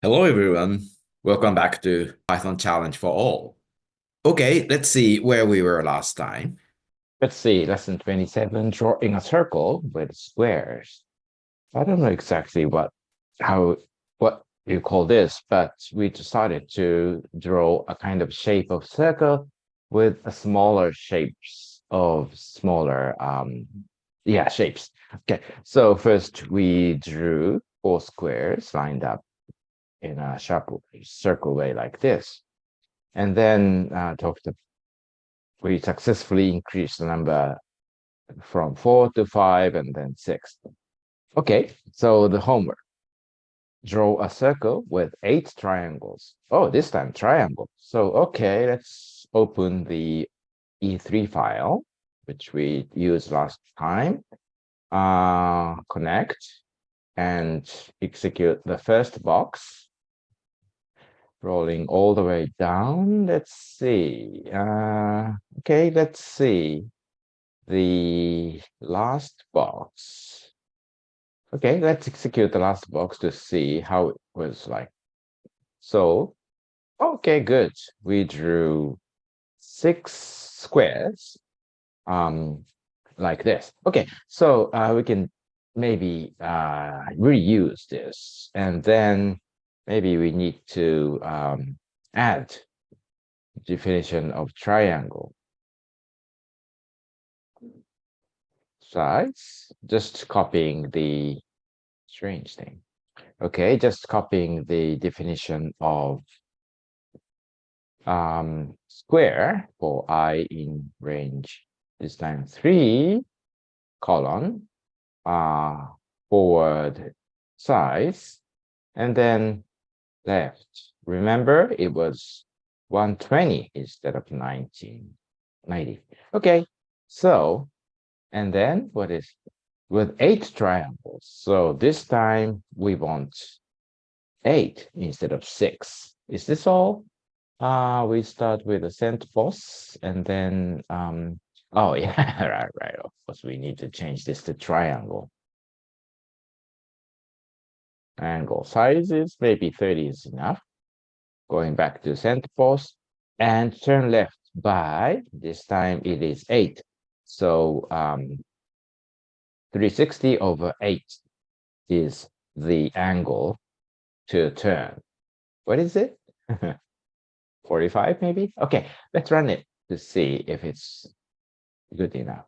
Hello everyone. Welcome back to Python Challenge for All. Okay, let's see where we were last time. Let's see, lesson 27, drawing a circle with squares. I don't know exactly what you call this, but we decided to draw a kind of shape of circle with a smaller shapes of smaller shapes. Okay, so first we drew four squares lined up in a sharp circle way like this. And then we successfully increased the number from 4 to 5 and then 6. Okay, so the homework. Draw a circle with 8 triangles. Oh, this time triangle. So, okay, let's open the E3 file, which we used last time. Connect and execute the first box. Rolling all the way down. Let's see. Okay, let's see the last box. Okay, let's execute the last box to see how it was like. So, okay, good. We drew 6 squares, like this. Okay, so we can maybe reuse this, and then maybe we need to add definition of triangle. Sides, just copying the strange thing. Okay, just copying the definition of square for I in range, this time 3, colon, forward size, and then left. Remember, it was 120 instead of 1990. Okay, so, and then what is with 8 triangles. So this time we want 8 instead of 6. Is this all? We start with a cent boss and then oh yeah, right. Of course, we need to change this to triangle. Angle sizes, maybe 30 is enough. Going back to cent boss and turn left by, this time it is 8. So 360 over 8 is the angle to turn. What is it? 45 maybe? Okay, let's run it to see if it's good enough.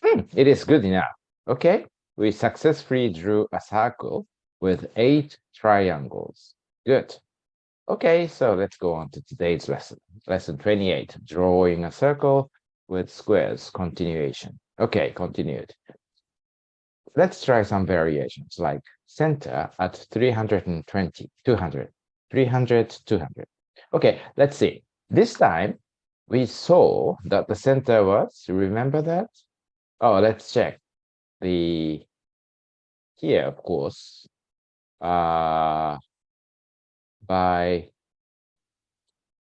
It is good enough. Okay, we successfully drew a circle with 8 triangles. Good. Okay, so let's go on to today's lesson. Lesson 28, drawing a circle with squares, continuation. Okay, continued. Let's try some variations like center at 320, 200, 300, 200. Okay, let's see. This time we saw that the center was, remember that? Oh, let's check the, here, of course, by,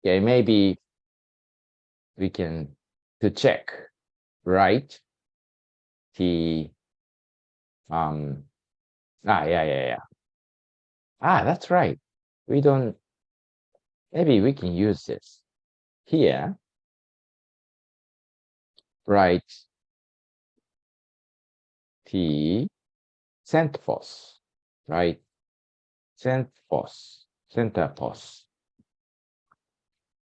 okay, maybe we can, to check, right? The, yeah. That's right. We don't, maybe we can use this. Here, right, T, cent pos, right? Cent pos, center pos.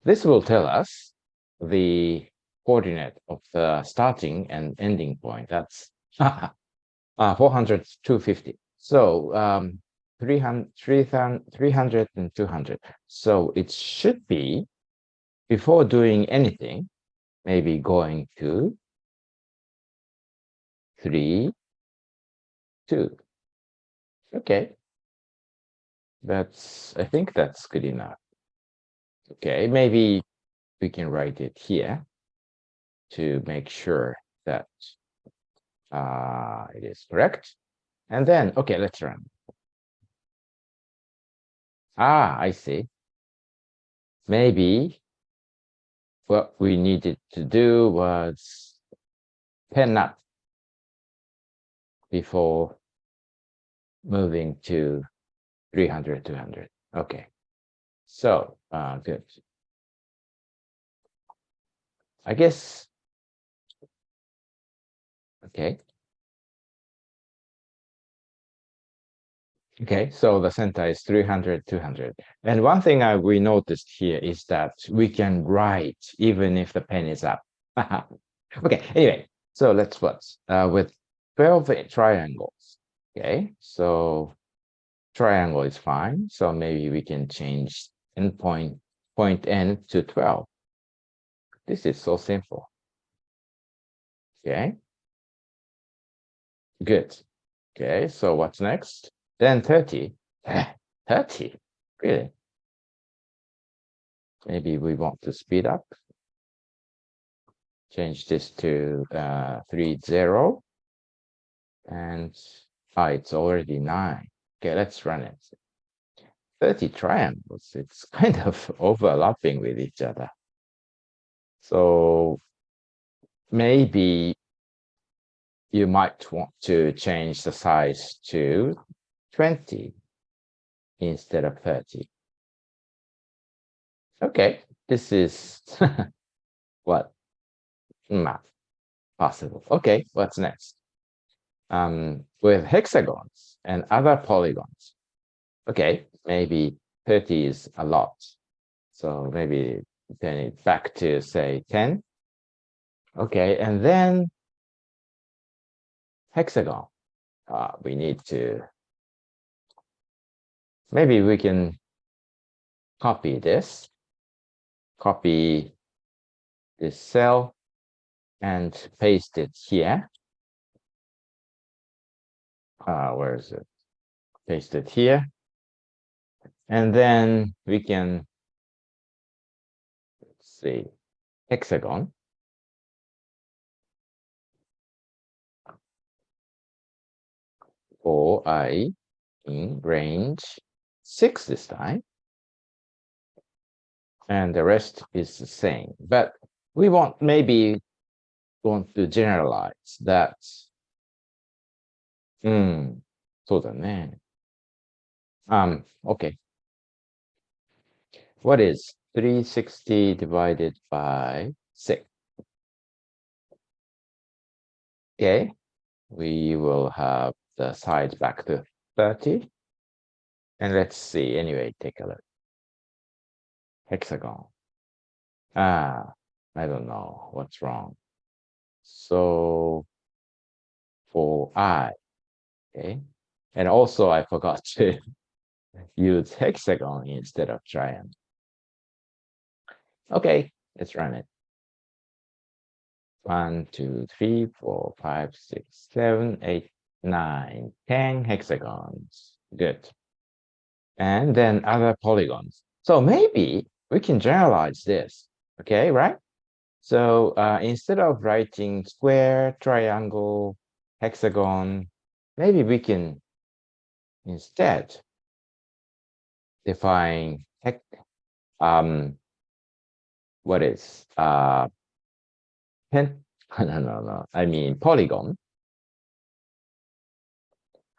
This will tell us the coordinate of the starting and ending point. That's 400, 250. So 300, 300 and 200. So it should be, before doing anything, maybe going to 3, 2. Okay. I think that's good enough. Okay, maybe we can write it here to make sure that it is correct. And then, okay, let's run. I see. Maybe what we needed to do was pen up before moving to 300, 200. Okay. So, good. I guess, okay. Okay, so the center is 300, 200. And one thing we noticed here is that we can write even if the pen is up. Okay, anyway, so let's put with 12 triangles. Okay, so triangle is fine. So maybe we can change point N to 12. This is so simple. Okay, good. Okay, so what's next? Then 30. 30, really? Maybe we want to speed up. Change this to 30. And it's already 9. Okay, let's run it. 30 triangles. It's kind of overlapping with each other. So maybe you might want to change the size to 20 instead of 30. Okay, this is what math possible. Okay, what's next? With hexagons and other polygons. Okay, maybe 30 is a lot. So maybe turn it back to say 10. Okay, and then hexagon. We need to, maybe we can copy this cell and paste it here. Where is it? Paste it here. And then we can, let's see, hexagon. For I in range 6 this time. And the rest is the same. But we maybe want to generalize that. そうだね。Okay. What is 360 divided by 6? Okay. We will have the sides back to 30. And let's see. Anyway, take a look. Hexagon. I don't know what's wrong. So for I, okay. And also I forgot to use hexagon instead of triangle. Okay, let's run it. 1, 2, 3, 4, 5, 6, 7, 8, 9, 10 hexagons. Good. And then other polygons. So maybe we can generalize this. Okay, right? So instead of writing square, triangle, hexagon, maybe we can instead define what is no, I mean polygon,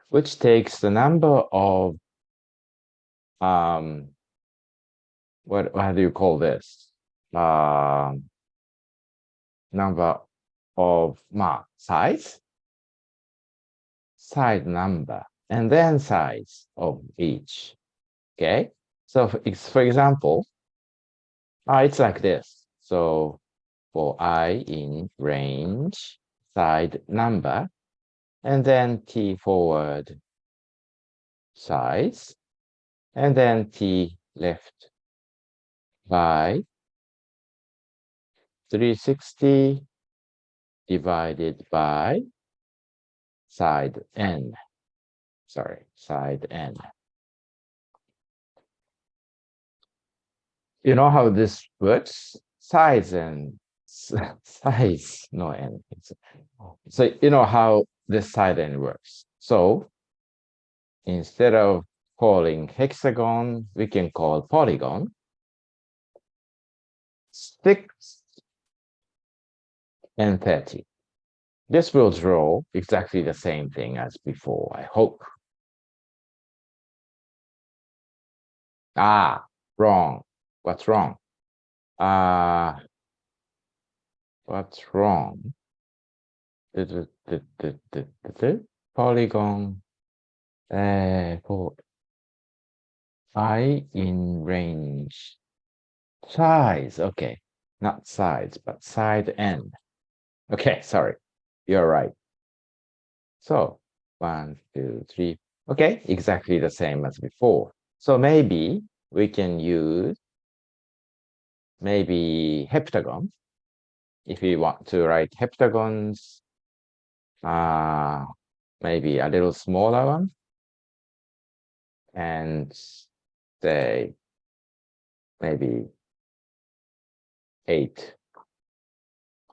which takes the number of what how do you call this? Number of size, side number, and then size of each. Okay, so for example, it's like this. So for I in range, side number, and then T forward size, and then T left by 360 divided by side N. Sorry, side N. You know how this works? Size and size, no N. So you know how this side N works. So instead of calling hexagon, we can call polygon. 6 and 30. This will draw exactly the same thing as before, I hope. Ah, wrong. What's wrong? What's wrong? Polygon for I in range size. Okay, not sides, but side end. Okay, sorry, you're right. So 1, 2, 3. Okay, exactly the same as before. So maybe we can use maybe heptagon if we want to write heptagons. Maybe a little smaller one, and say maybe 8.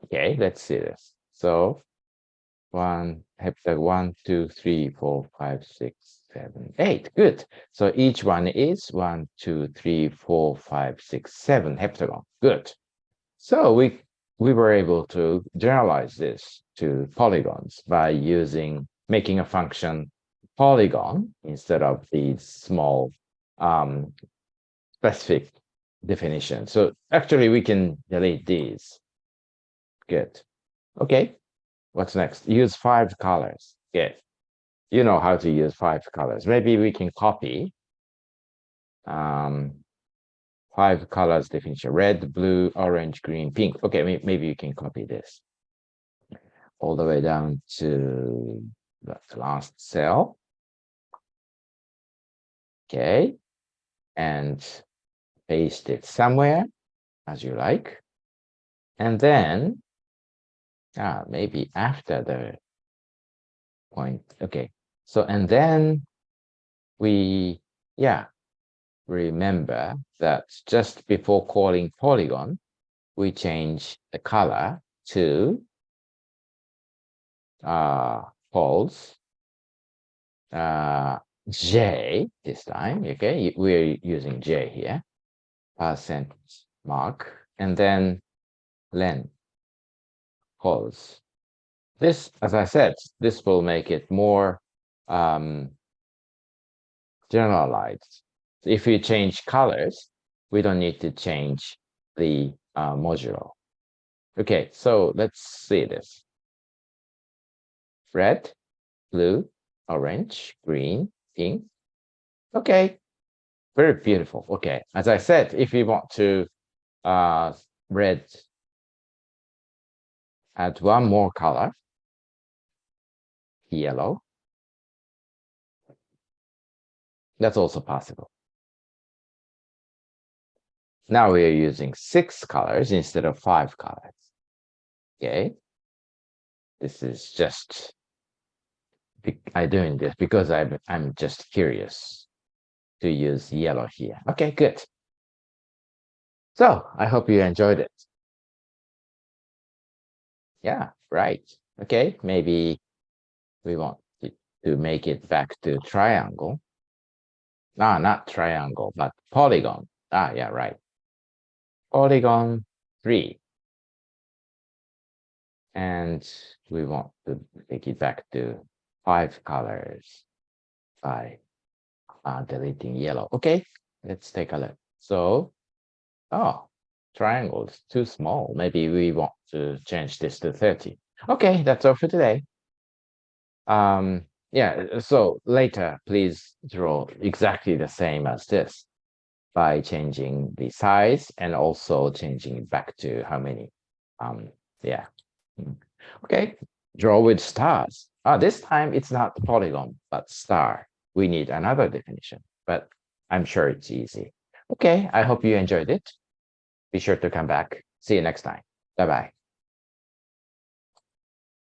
Okay, let's see this. So heptag 1, 2, 3, 4, 5, 6, 7, 8. Good. So each one is 1, 2, 3, 4, 5, 6, 7 heptagon. Good. So we were able to generalize this to polygons by making a function polygon instead of these small specific definitions. So actually we can delete these. Good. Okay. What's next? Use 5 colors. Good. You know how to use 5 colors. Maybe we can copy 5 colors definition: red, blue, orange, green, pink. Okay, maybe you can copy this all the way down to the last cell. Okay, and paste it somewhere as you like. And then maybe after the point. Okay, so and then we remember that just before calling polygon, we change the color to false J this time. Okay, we're using J here, percent mark, and then len false. This, as I said, this will make it more generalized. If we change colors, we don't need to change the modulo. Okay, so let's see this. Red, blue, orange, green, pink. Okay, very beautiful. Okay, as I said, if we want to add one more color, yellow, that's also possible. Now we are using 6 colors instead of 5 colors. Okay, this is just I'm doing this because I'm just curious to use yellow here. Okay, good. So I hope you enjoyed it. Yeah, right. Okay, maybe we want to make it back to triangle. Not triangle, but polygon. Yeah, right. Polygon 3. And we want to take it back to 5 colors by deleting yellow. Okay, let's take a look. So, triangle is too small. Maybe we want to change this to 30. Okay, that's all for today. Yeah, so later, please draw exactly the same as this by changing the size and also changing it back to how many. Yeah. Okay, draw with stars. This time it's not polygon, but star. We need another definition, but I'm sure it's easy. Okay, I hope you enjoyed it. Be sure to come back. See you next time. Bye-bye.